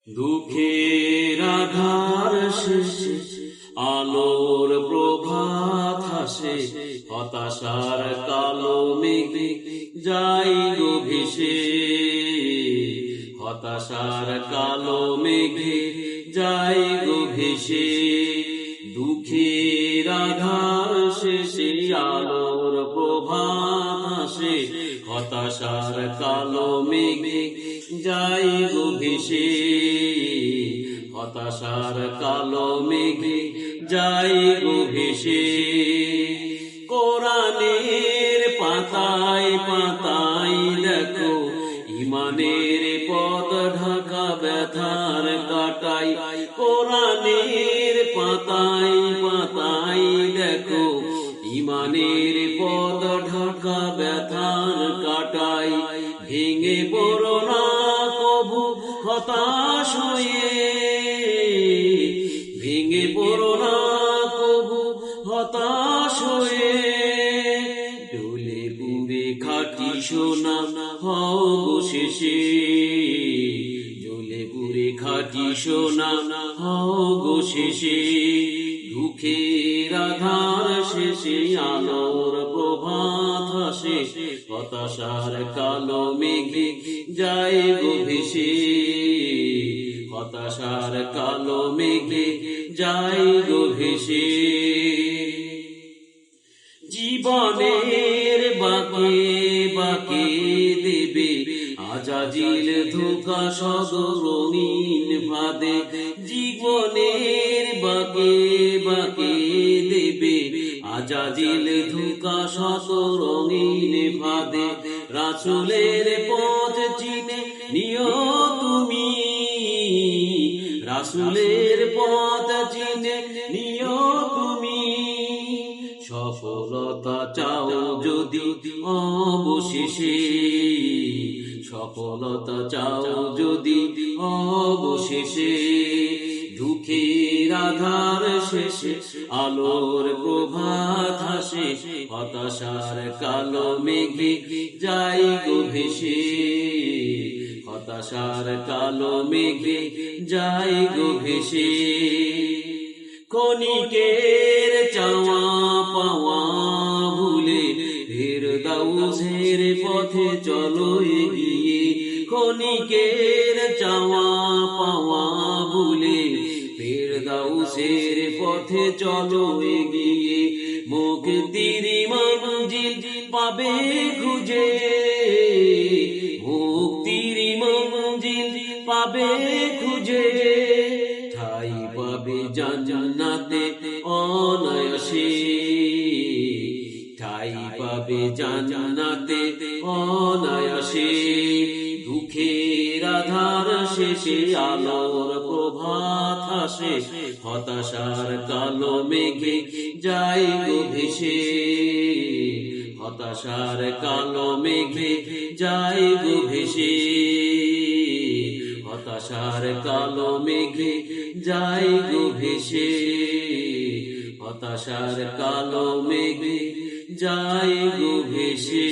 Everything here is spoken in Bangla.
দুঃখের আধার শেষে আলোর প্রভাত হাসে, হতাশার কালো মেঘে যাই গো ভেসে। হতাশার কালো মেঘে যাই গো ভেসে। দুঃখের আধার শেষে আলোর প্রভাত হাসে, হতাশার কালো মেঘে যাই গো ভেসে। হতাশার কালো মেঘে যাই গো ভেসে। কোরআনের পাতায় পাতায় দেখো ইমানের পথ ঢাকা ব্যথার কাটাই। কোরআনের পাতায় পাতায় দেখো ইমানের পথ ঢাকা ব্যথার কাটাই। ভেঙে পড়ো না কবু হতাশ হয়ে, ভেঙে পড়ো না কবু হতাশ হয়ে। জ্বলে পুড়ে খাঁটি সোনা হও গো শেষে, জ্বলে পুড়ে খাঁটি সোনা হও গো শেষে। দুঃখের আধার শেষে আলোর প্রভাত হাসে, হতাশার কালো মেঘে যাই গো ভেসে। হতাশার কালো মেঘে যাই গো ভেসে। জীবনের বাঁকে বাঁকে দেবে আজাজিল ধোঁকা সদরঙিন ফাঁদে। জীবনের বাঁকে বাঁকে দেবে আজাজিল ধোঁকা সদরঙিন ফাঁদে। রাসূলের পথ চিনে নিও তুমি, রাসূলের পথ চিনে নিও তুমি। সফলতা চাও যদি অবশেষে, সফলতা চাও যদি অবশেষে। দুঃখের আধার শেষে আলোর প্রভাত হাসে, হতাশার কালো মেঘে যাই গো ভেসে। হতাশার কালো মেঘে যাই গো ভেসে। ক্ষণিকের চাওয়া পাওয়া ভুলে ফেরদাউসের পথে চলো এগিয়ে। ক্ষণিকের চাওয়া পাওয়া ভুলে ফেরদাউসের পথে চলো এগিয়ে। মুক্তির মঞ্জিল পাবে খুঁজে, মুক্তির মঞ্জিল পাবে খুঁজে। ঠাই পাবে জান্নাতে অনায়াসে, ঠাই পাবে জান্নাতে অনায়াসে। দুঃখের আধার শেষে আলোর প্রভাত হাসে, হতাশার কালো মেঘে যাই গো ভেসে। হতাশার কালো মেঘে যাই গো ভেসে। হতাশার কালো মেঘে যাই গো ভেসে। হতাশার কালো মেঘে যাই গো ভেসে।